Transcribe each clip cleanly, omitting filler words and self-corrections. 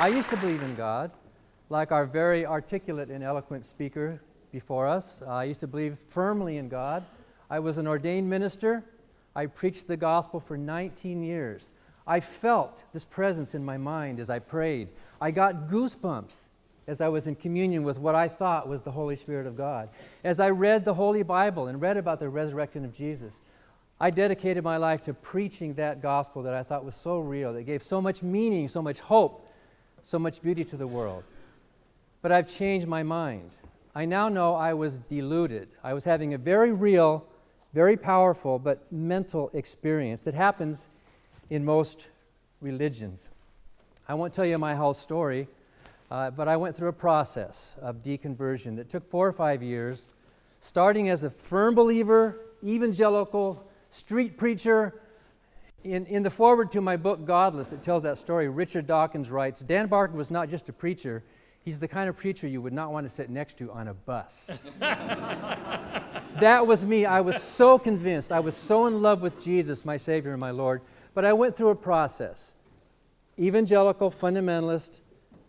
I used to believe in God, like our very articulate and eloquent speaker before us. I used to believe firmly in God. I was an ordained minister. I preached the gospel for 19 years. I felt this presence in my mind as I prayed. I got goosebumps as I was in communion with what I thought was the Holy Spirit of God. As I read the Holy Bible and read about the resurrection of Jesus, I dedicated my life to preaching that gospel that I thought was so real, that gave so much meaning, so much hope, so much beauty to the world. But I've changed my mind. I now know I was deluded. I was having a very real, very powerful, but mental experience that happens in most religions. I won't tell you my whole story, but I went through a process of deconversion that took 4 or 5 years, starting as a firm believer, evangelical, street preacher. In the foreword to my book, Godless, that tells that story, Richard Dawkins writes, Dan Barker was not just a preacher, he's the kind of preacher you would not want to sit next to on a bus. That was me. I was so convinced. I was so in love with Jesus, my Savior and my Lord. But I went through a process, evangelical, fundamentalist,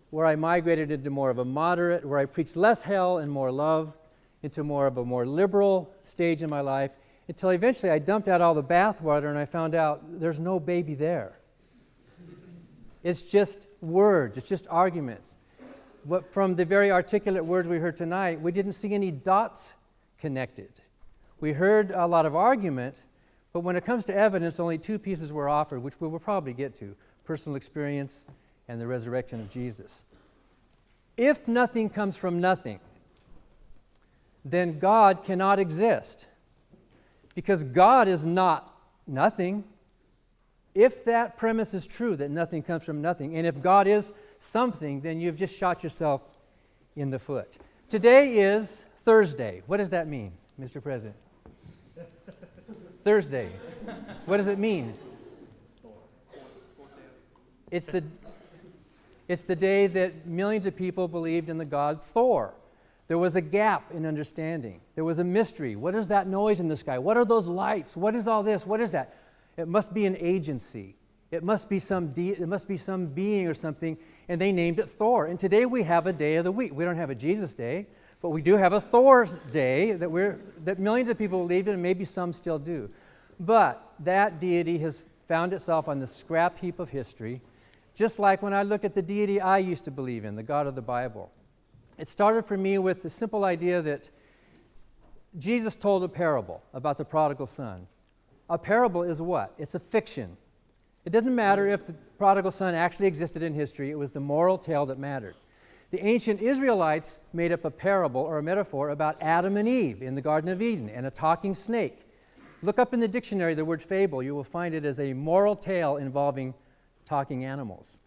where I migrated into more of a moderate, where I preached less hell and more love, into more of a more liberal stage in my life, until eventually I dumped out all the bathwater and I found out there's no baby there. It's just words, it's just arguments. From the very articulate words we heard tonight, we didn't see any dots connected. We heard a lot of argument, but when it comes to evidence, only 2 pieces were offered, which we will probably get to, personal experience and the resurrection of Jesus. If nothing comes from nothing, then God cannot exist, because God is not nothing. If that premise is true, that nothing comes from nothing, and if God is something, then you've just shot yourself in the foot. Today is Thursday. What does that mean, Mr. President? Thursday. What does it mean? It's the day that millions of people believed in the god Thor. There was a gap in understanding. There was a mystery. What is that noise in the sky? What are those lights? What is all this? What is that? It must be an agency. It must be some being or something, and they named it Thor. And today we have a day of the week. We don't have a Jesus day, but we do have a Thor's day that millions of people believed in, and maybe some still do. But that deity has found itself on the scrap heap of history, just like when I looked at the deity I used to believe in, the God of the Bible. It started for me with the simple idea that Jesus told a parable about the prodigal son. A parable is what? It's a fiction. It doesn't matter if the prodigal son actually existed in history. It was the moral tale that mattered. The ancient Israelites made up a parable or a metaphor about Adam and Eve in the Garden of Eden and a talking snake. Look up in the dictionary the word fable. You will find it as a moral tale involving talking animals.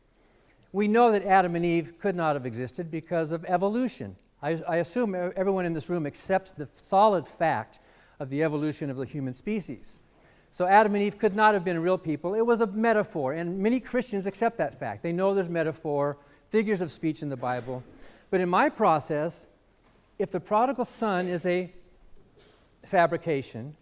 We know that Adam and Eve could not have existed because of evolution. I assume everyone in this room accepts the solid fact of the evolution of the human species. So Adam and Eve could not have been real people. It was a metaphor, and many Christians accept that fact. They know there's metaphor, figures of speech in the Bible. But in my process, if the prodigal son is a fabrication,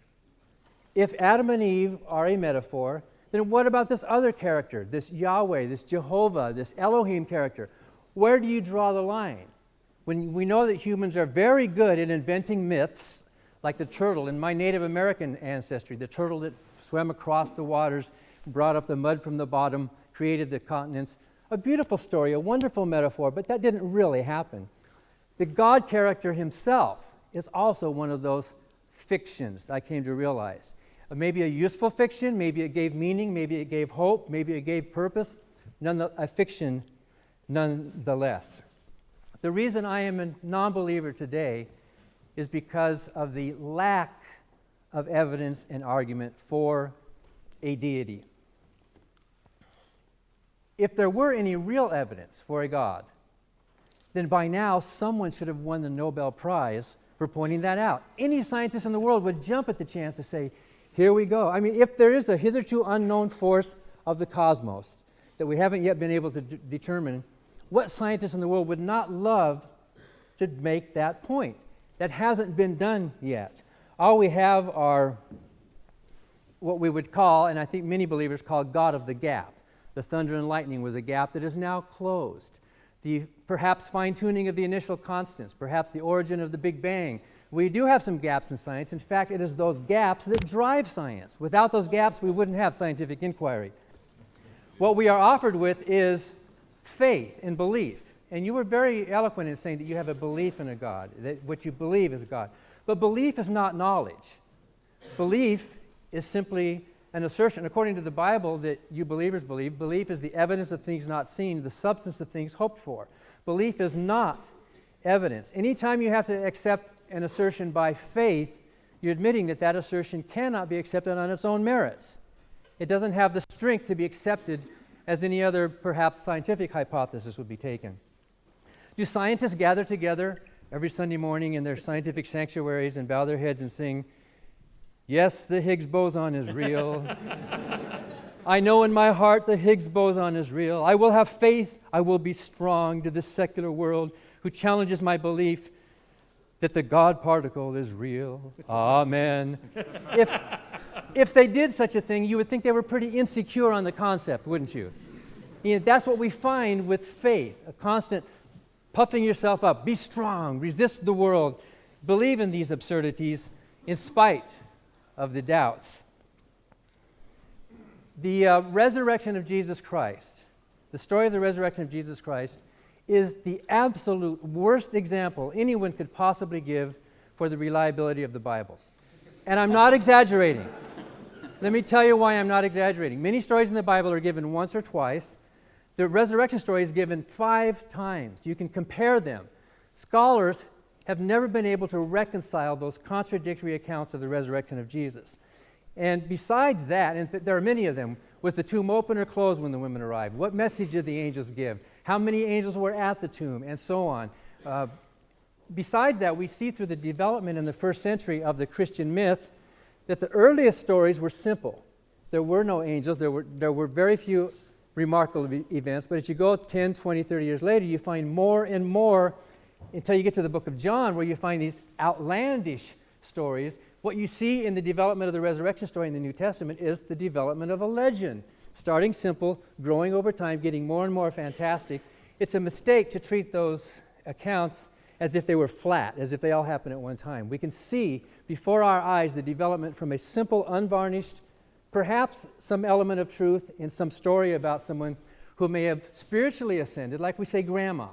if Adam and Eve are a metaphor, then what about this other character, this Yahweh, this Jehovah, this Elohim character? Where do you draw the line? When we know that humans are very good at inventing myths, like the turtle in my Native American ancestry, the turtle that swam across the waters, brought up the mud from the bottom, created the continents. A beautiful story, a wonderful metaphor, but that didn't really happen. The God character himself is also one of those fictions I came to realize. Maybe a useful fiction, maybe it gave meaning, maybe it gave hope, maybe it gave purpose, a fiction nonetheless. The reason I am a non-believer today is because of the lack of evidence and argument for a deity. If there were any real evidence for a God, then by now someone should have won the Nobel Prize for pointing that out. Any scientist in the world would jump at the chance to say, here we go. I mean, if there is a hitherto unknown force of the cosmos that we haven't yet been able to determine, what scientist in the world would not love to make that point? That hasn't been done yet. All we have are what we would call, and I think many believers call, God of the gap. The thunder and lightning was a gap that is now closed. The perhaps fine-tuning of the initial constants, perhaps the origin of the Big Bang. We do have some gaps in science. In fact, it is those gaps that drive science. Without those gaps, we wouldn't have scientific inquiry. What we are offered with is faith and belief. And you were very eloquent in saying that you have a belief in a God, that what you believe is God. But belief is not knowledge. Belief is simply an assertion, according to the Bible, that you believers believe. Belief is the evidence of things not seen, the substance of things hoped for. Belief is not evidence. Anytime you have to accept an assertion by faith, you're admitting that that assertion cannot be accepted on its own merits. It doesn't have the strength to be accepted as any other, perhaps, scientific hypothesis would be taken. Do scientists gather together every Sunday morning in their scientific sanctuaries and bow their heads and sing, "Yes, the Higgs boson is real. I know in my heart the Higgs boson is real. I will have faith. I will be strong to this secular world who challenges my belief that the God particle is real. Amen." If they did such a thing, you would think they were pretty insecure on the concept, wouldn't you? That's what we find with faith, a constant puffing yourself up. Be strong, resist the world, believe in these absurdities in spite of the doubts. The resurrection of Jesus Christ, the story of the resurrection of Jesus Christ, is the absolute worst example anyone could possibly give for the reliability of the Bible. And I'm not exaggerating. Let me tell you why I'm not exaggerating. Many stories in the Bible are given once or twice. The resurrection story is given 5 times. You can compare them. Scholars have never been able to reconcile those contradictory accounts of the resurrection of Jesus. And besides that, and there are many of them, was the tomb open or closed when the women arrived? What message did the angels give? How many angels were at the tomb? And so on. Besides that, we see through the development in the first century of the Christian myth that the earliest stories were simple. There were no angels. There were very few remarkable events. But as you go 10, 20, 30 years later, you find more and more until you get to the book of John, where you find these outlandish stories. What you see in the development of the resurrection story in the New Testament is the development of a legend, starting simple, growing over time, getting more and more fantastic. It's a mistake to treat those accounts as if they were flat, as if they all happened at one time. We can see before our eyes the development from a simple, unvarnished, perhaps some element of truth in some story about someone who may have spiritually ascended, like we say grandma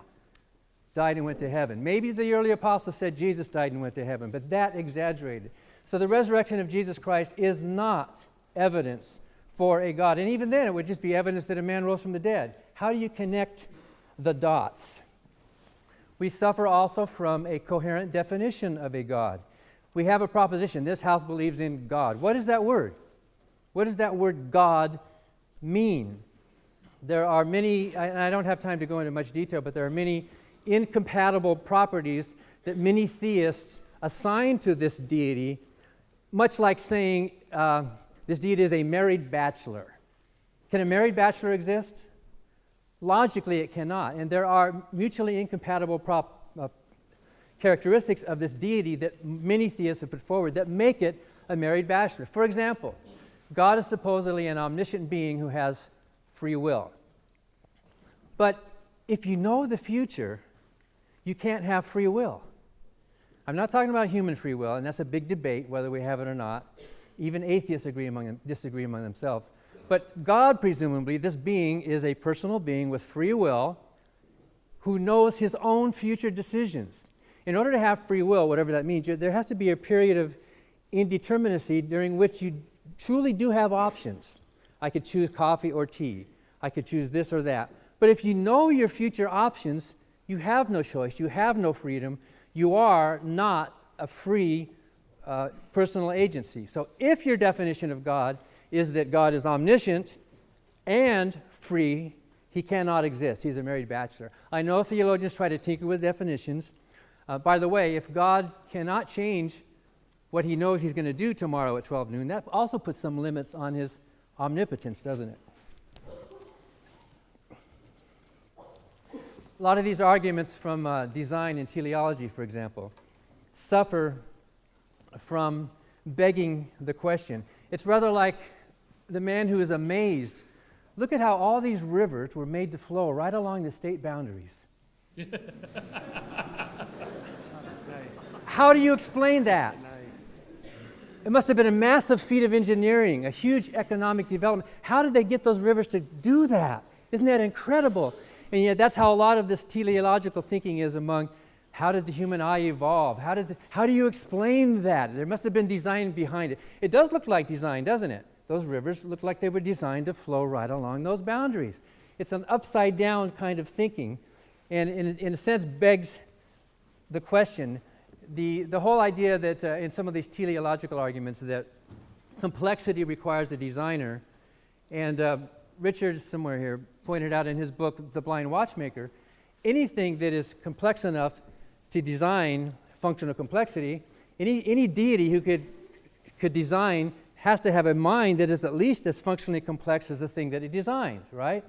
died and went to heaven. Maybe the early apostles said Jesus died and went to heaven, but that exaggerated. So the resurrection of Jesus Christ is not evidence for a God. And even then, it would just be evidence that a man rose from the dead. How do you connect the dots? We suffer also from a coherent definition of a God. We have a proposition, this house believes in God. What is that word? What does that word God mean? There are many, and I don't have time to go into much detail, but there are many incompatible properties that many theists assign to this deity, much like saying this deity is a married bachelor. Can a married bachelor exist? Logically, it cannot. And there are mutually incompatible characteristics of this deity that many theists have put forward that make it a married bachelor. For example, God is supposedly an omniscient being who has free will. But if you know the future, you can't have free will. I'm not talking about human free will, and that's a big debate whether we have it or not. Even atheists disagree among themselves. But God, presumably, this being is a personal being with free will who knows his own future decisions. In order to have free will, whatever that means, there has to be a period of indeterminacy during which you truly do have options. I could choose coffee or tea. I could choose this or that. But if you know your future options, you have no choice. You have no freedom. You are not a free personal agency. So if your definition of God is that God is omniscient and free, he cannot exist. He's a married bachelor. I know theologians try to tinker with definitions. By the way, if God cannot change what he knows he's going to do tomorrow at 12 noon, that also puts some limits on his omnipotence, doesn't it? A lot of these arguments from design and teleology, for example, suffer from begging the question. It's rather like the man who is amazed Look at how all these rivers were made to flow right along the state boundaries. How do you explain that? It must have been a massive feat of engineering, a huge economic development. How did they get those rivers to do that? Isn't that incredible? And yet that's how a lot of this teleological thinking is among how did the human eye evolve? How do you explain that? There must have been design behind it. It does look like design, doesn't it? Those rivers look like they were designed to flow right along those boundaries. It's an upside down kind of thinking, and in a sense begs the question, the whole idea that in some of these teleological arguments that complexity requires a designer, and Richard, somewhere here, pointed out in his book, The Blind Watchmaker, anything that is complex enough to design functional complexity, any deity who could design has to have a mind that is at least as functionally complex as the thing that he designed, right?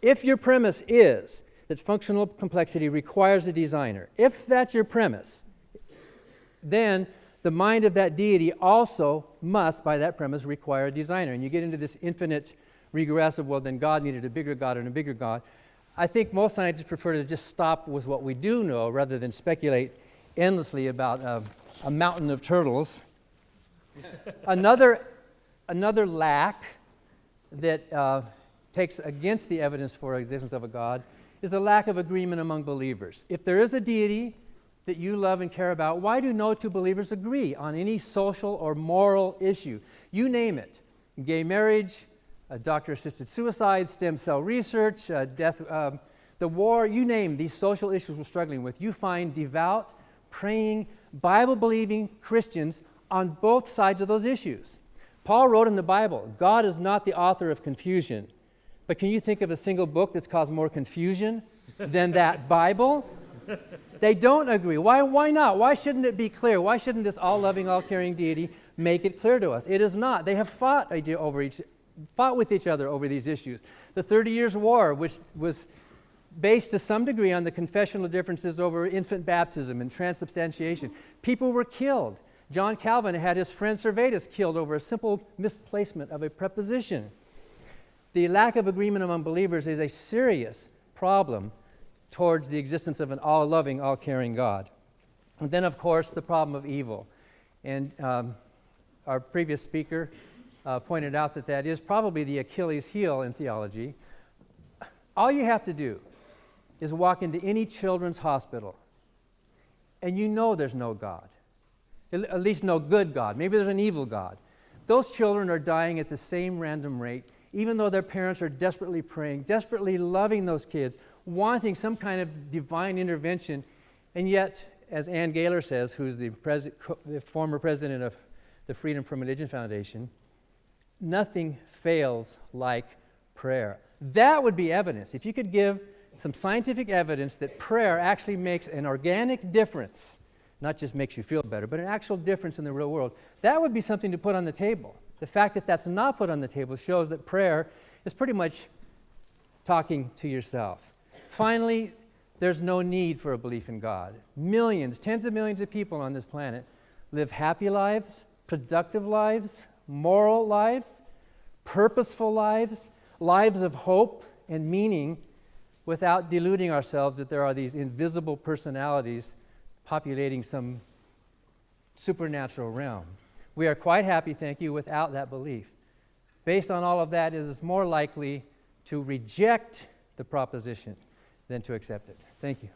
If your premise is that functional complexity requires a designer, if that's your premise, then the mind of that deity also must, by that premise, require a designer. And you get into this infinite regress of, well, then God needed a bigger God and a bigger God. I think most scientists prefer to just stop with what we do know rather than speculate endlessly about a mountain of turtles. Another lack that takes against the evidence for existence of a God is the lack of agreement among believers. If there is a deity that you love and care about, why do no two believers agree on any social or moral issue? You name it. Gay marriage, doctor-assisted suicide, stem cell research, death, the war, you name these social issues we're struggling with. You find devout, praying, Bible-believing Christians on both sides of those issues. Paul wrote in the Bible, God is not the author of confusion. But can you think of a single book that's caused more confusion than that Bible? They don't agree. Why not? Why shouldn't it be clear? Why shouldn't this all-loving, all-caring deity make it clear to us? It is not. They have fought with each other over these issues. The 30 Years' War, which was based to some degree on the confessional differences over infant baptism and transubstantiation. People were killed. John Calvin had his friend Servetus killed over a simple misplacement of a preposition. The lack of agreement among believers is a serious problem towards the existence of an all-loving, all-caring God. And then, of course, the problem of evil. And our previous speaker pointed out that is probably the Achilles heel in theology. All you have to do is walk into any children's hospital, and you know there's no God, at least no good God. Maybe there's an evil God. Those children are dying at the same random rate, even though their parents are desperately praying, desperately loving those kids, wanting some kind of divine intervention, and yet, as Ann Gaylor says, who's the former president of the Freedom from Religion Foundation, nothing fails like prayer. That would be evidence. If you could give some scientific evidence that prayer actually makes an organic difference, not just makes you feel better, but an actual difference in the real world, that would be something to put on the table. The fact that that's not put on the table shows that prayer is pretty much talking to yourself. Finally, there's no need for a belief in God. Millions, tens of millions of people on this planet live happy lives, productive lives, moral lives, purposeful lives, lives of hope and meaning, without deluding ourselves that there are these invisible personalities populating some supernatural realm. We are quite happy, thank you, without that belief. Based on all of that, it is more likely to reject the proposition than to accept it. Thank you.